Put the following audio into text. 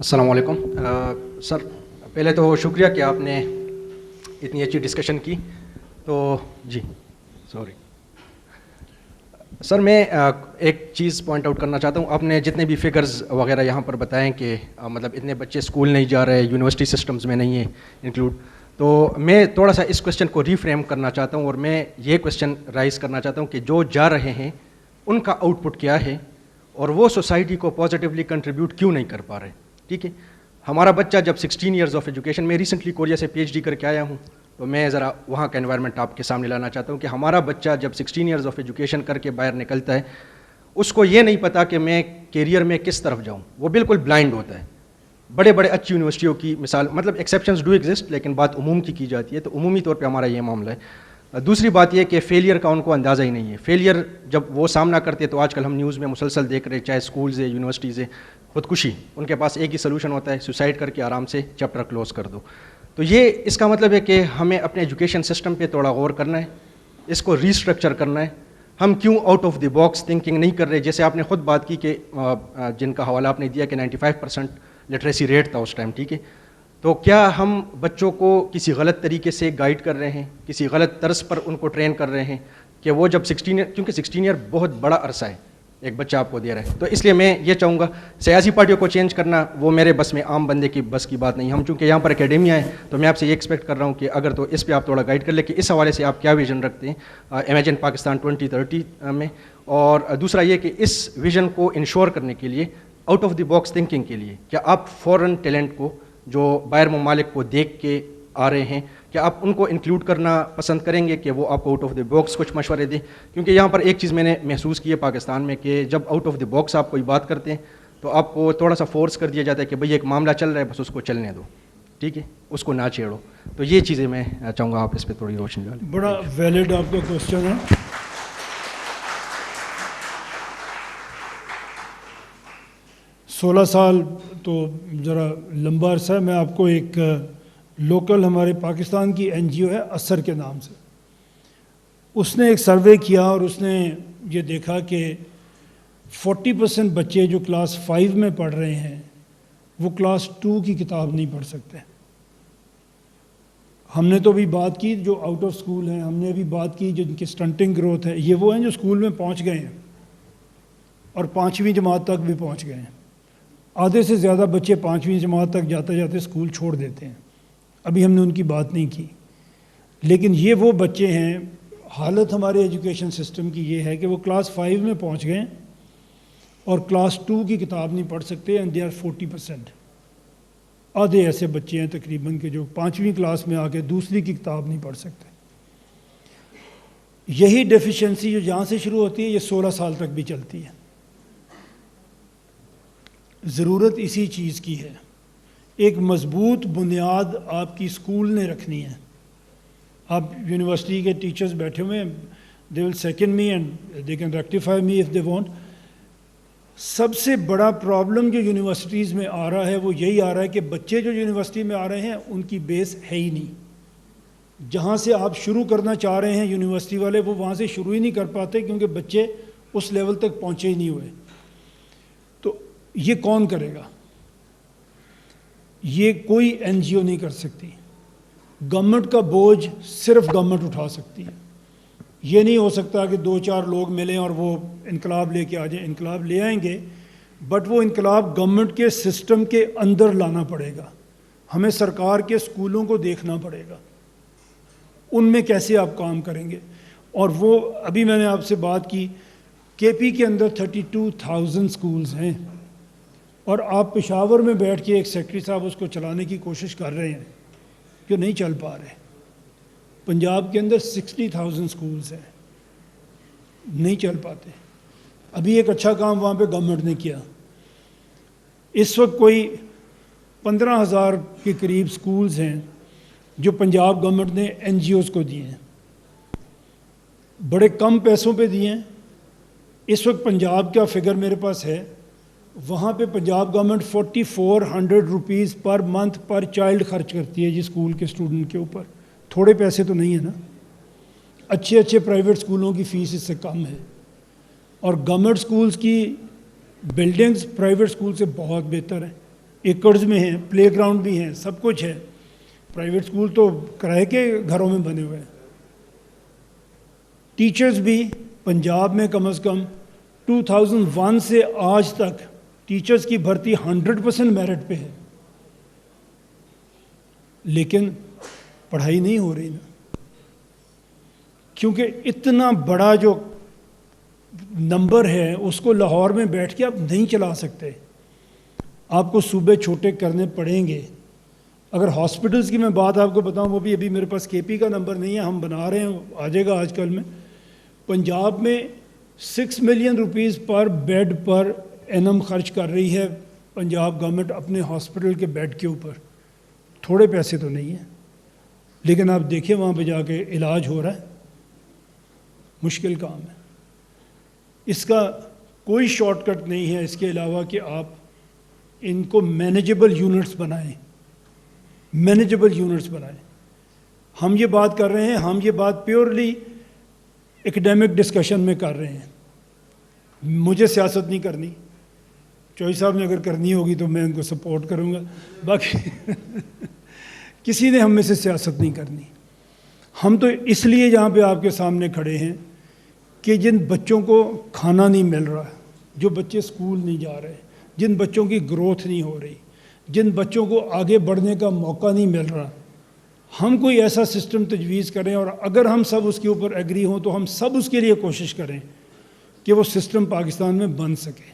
السلام علیکم سر، پہلے تو شکریہ کہ آپ نے اتنی اچھی ڈسکشن کی. تو جی سوری سر، میں ایک چیز پوائنٹ آؤٹ کرنا چاہتا ہوں. آپ نے جتنے بھی فگرز وغیرہ یہاں پر بتائیں کہ مطلب اتنے بچے اسکول نہیں جا رہے، یونیورسٹی سسٹمز میں نہیں ہیں انکلوڈ، تو میں تھوڑا سا اس کویشچن کو ری فریم کرنا چاہتا ہوں اور میں یہ کویشچن رائز کرنا چاہتا ہوں کہ جو جا رہے ہیں ان کا آؤٹ پٹ کیا ہے اور وہ سوسائٹی کو پازیٹیولی کنٹریبیوٹ کیوں نہیں کر پا رہے. ٹھیک ہے، ہمارا بچہ جب 16 ایئرز آف ایجوکیشن، میں ریسنٹلی کوریا سے PhD کر کے آیا ہوں، تو میں ذرا وہاں کا انوائرمنٹ آپ کے سامنے لانا چاہتا ہوں کہ ہمارا بچہ جب 16 ایئرز آف ایجوکیشن کر کے باہر نکلتا ہے، اس کو یہ نہیں پتا کہ میں کیریئر میں کس طرف جاؤں، وہ بالکل بلائنڈ ہوتا ہے. بڑے بڑے اچھی یونیورسٹیوں کی مثال، مطلب ایکسیپشنز ڈو ایگزسٹ، لیکن بات عموم کی جاتی ہے، تو عمومی طور پہ ہمارا یہ معاملہ ہے. دوسری بات یہ کہ فیلئر کا ان کو اندازہ ہی نہیں ہے. فیلئر جب وہ سامنا کرتے تو آج کل ہم نیوز میں مسلسل دیکھ رہے، چاہے اسکولز ہے، یونیورسٹیز ہے، خودکشی، ان کے پاس ایک ہی سلوشن ہوتا ہے، سوسائڈ کر کے آرام سے چیپٹر کلوز کر دو. تو یہ اس کا مطلب ہے کہ ہمیں اپنے ایجوکیشن سسٹم پہ تھوڑا غور کرنا ہے، اس کو ریسٹرکچر کرنا ہے. ہم کیوں out of the box thinking نہیں کر رہے؟ جیسے آپ نے خود بات کی کہ جن کا حوالہ آپ نے دیا کہ 95% لٹریسی ریٹ تھا اس ٹائم، ٹھیک ہے، تو کیا ہم بچوں کو کسی غلط طریقے سے گائیڈ کر رہے ہیں، کسی غلط طرز پر ان کو ٹرین کر رہے ہیں کہ وہ جب 16 کیونکہ 16 ایئر بہت بڑا عرصہ ہے ایک بچہ آپ کو دے رہا ہے. تو اس لیے میں یہ چاہوں گا سیاسی پارٹیوں کو چینج کرنا وہ میرے بس میں، عام بندے کی بس کی بات نہیں. ہم چونکہ یہاں پر اکیڈمیا ہے تو میں آپ سے یہ ایکسپیکٹ کر رہا ہوں کہ اگر تو اس پہ آپ تھوڑا گائیڈ کر لیں کہ اس حوالے سے آپ کیا ویژن رکھتے ہیں امیجن پاکستان 2030 میں. اور دوسرا یہ کہ اس ویژن کو انشور کرنے کے لیے out of the box thinking کے لیے کیا آپ فورن ٹیلنٹ کو جو باہر ممالک کو دیکھ کے آ رہے ہیں، کیا آپ ان کو انکلوڈ کرنا پسند کریں گے کہ وہ آپ کو آؤٹ آف دی باکس کچھ مشورے دیں؟ کیونکہ یہاں پر ایک چیز میں نے محسوس کی ہے پاکستان میں کہ جب آؤٹ آف دی باکس آپ کوئی بات کرتے ہیں تو آپ کو تھوڑا سا فورس کر دیا جاتا ہے کہ بھئی ایک معاملہ چل رہا ہے، بس اس کو چلنے دو، ٹھیک ہے، اس کو نہ چھیڑو. تو یہ چیزیں میں چاہوں گا آپ اس پہ تھوڑی روشنی ڈالیں. بڑا ویلڈ آپ کا کوشچن ہے. 16 سال تو ذرا لمبا عرصہ ہے. میں آپ کو ایک لوکل ہمارے پاکستان کی NGO ہے اثر کے نام سے، اس نے ایک سروے کیا اور اس نے یہ دیکھا کہ 40% بچے جو کلاس 5 میں پڑھ رہے ہیں وہ کلاس 2 کی کتاب نہیں پڑھ سکتے. ہم نے تو ابھی بات کی جو آؤٹ آف سکول ہیں، ہم نے ابھی بات کی جن کی سٹنٹنگ گروتھ ہے، یہ وہ ہیں جو سکول میں پہنچ گئے ہیں اور 5ویں جماعت تک بھی پہنچ گئے ہیں. آدھے سے زیادہ بچے 5ویں جماعت تک جاتے جاتے اسکول چھوڑ دیتے ہیں. ابھی ہم نے ان کی بات نہیں کی، لیکن یہ وہ بچے ہیں. حالت ہمارے ایجوکیشن سسٹم کی یہ ہے کہ وہ کلاس 5 میں پہنچ گئے اور کلاس 2 کی کتاب نہیں پڑھ سکتے، اینڈ دے آر 40%. آدھے ایسے بچے ہیں تقریباً کہ جو 5ویں کلاس میں آ کے دوسری کی کتاب نہیں پڑھ سکتے. یہی ڈیفیشنسی جو جہاں سے شروع ہوتی ہے یہ 16 سال تک بھی چلتی ہے. ضرورت اسی چیز کی ہے. ایک مضبوط بنیاد آپ کی اسکول نے رکھنی ہے. آپ یونیورسٹی کے ٹیچرز بیٹھے ہوئے ہیں، they will second me and they can rectify me if they want. سب سے بڑا پرابلم جو یونیورسٹیز میں آ رہا ہے وہ یہی آ رہا ہے کہ بچے جو یونیورسٹی میں آ رہے ہیں ان کی بیس ہے ہی نہیں. جہاں سے آپ شروع کرنا چاہ رہے ہیں یونیورسٹی والے، وہ وہاں سے شروع ہی نہیں کر پاتے کیونکہ بچے اس لیول تک پہنچے ہی نہیں ہوئے. تو یہ کون کرے گا؟ یہ کوئی NGO نہیں کر سکتی. گورنمنٹ کا بوجھ صرف گورنمنٹ اٹھا سکتی ہے. یہ نہیں ہو سکتا کہ 2-4 لوگ ملیں اور وہ انقلاب لے کے آ جائیں. انقلاب لے آئیں گے بٹ وہ انقلاب گورنمنٹ کے سسٹم کے اندر لانا پڑے گا. ہمیں سرکار کے اسکولوں کو دیکھنا پڑے گا، ان میں کیسے آپ کام کریں گے. اور وہ ابھی میں نے آپ سے بات کی، KP کے اندر 32,000 سکولز ہیں اور آپ پشاور میں بیٹھ کے ایک سیکرٹری صاحب اس کو چلانے کی کوشش کر رہے ہیں جو نہیں چل پا رہے. پنجاب کے اندر 60,000 سکولز ہیں، نہیں چل پاتے. ابھی ایک اچھا کام وہاں پہ گورنمنٹ نے کیا. اس وقت کوئی 15,000 کے قریب سکولز ہیں جو پنجاب گورنمنٹ نے NGOز کو دیے ہیں، بڑے کم پیسوں پہ دیے ہیں. اس وقت پنجاب کا فگر میرے پاس ہے، وہاں پہ Punjab government 4400 rupees per month per child خرچ کرتی ہے جی اسکول کے اسٹوڈنٹ کے اوپر. تھوڑے پیسے تو نہیں ہیں نا. اچھے اچھے پرائیویٹ اسکولوں کی فیس اس سے کم ہے اور گورنمنٹ اسکولز کی بلڈنگز پرائیویٹ اسکول سے بہت بہتر ہیں. ایکڑز میں ہیں, پلے گراؤنڈ بھی ہیں, سب کچھ ہے. پرائیویٹ اسکول تو کرائے کے گھروں میں بنے ہوئے ہیں. ٹیچرز بھی پنجاب میں کم از کم 2001 سے آج تک ٹیچرز کی بھرتی 100% میرٹ پہ ہے, لیکن پڑھائی نہیں ہو رہی نا, کیونکہ اتنا بڑا جو نمبر ہے اس کو لاہور میں بیٹھ کے آپ نہیں چلا سکتے. آپ کو صوبے چھوٹے کرنے پڑیں گے. اگر ہاسپٹلز کی میں بات آپ کو بتاؤں, وہ بھی ابھی میرے پاس کے پی کا نمبر نہیں ہے, ہم بنا رہے ہیں, آ جائے گا آج کل میں. پنجاب میں 6 ملین روپیز پر بیڈ پر اینم خرچ کر رہی ہے پنجاب گورنمنٹ اپنے ہاسپٹل کے بیڈ کے اوپر. تھوڑے پیسے تو نہیں ہیں, لیکن آپ دیکھیں وہاں پہ جا کے علاج ہو رہا ہے. مشکل کام ہے. اس کا کوئی شارٹ کٹ نہیں ہے اس کے علاوہ کہ آپ ان کو مینیجبل یونٹس بنائیں, مینیجبل یونٹس بنائیں. ہم یہ بات کر رہے ہیں, ہم یہ بات پیورلی ایکڈیمک ڈسکشن میں کر رہے ہیں. مجھے سیاست نہیں کرنی, چوہی صاحب نے اگر کرنی ہوگی تو میں ان کو سپورٹ کروں گا, باقی کسی نے ہم میں سے سیاست نہیں کرنی. ہم تو اس لیے یہاں پہ آپ کے سامنے کھڑے ہیں کہ جن بچوں کو کھانا نہیں مل رہا, جو بچے اسکول نہیں جا رہے, جن بچوں کی گروتھ نہیں ہو رہی, جن بچوں کو آگے بڑھنے کا موقع نہیں مل رہا, ہم کوئی ایسا سسٹم تجویز کریں, اور اگر ہم سب اس کے اوپر ایگری ہوں تو ہم سب اس کے لیے کوشش کریں کہ وہ سسٹم پاکستان میں بن سکے.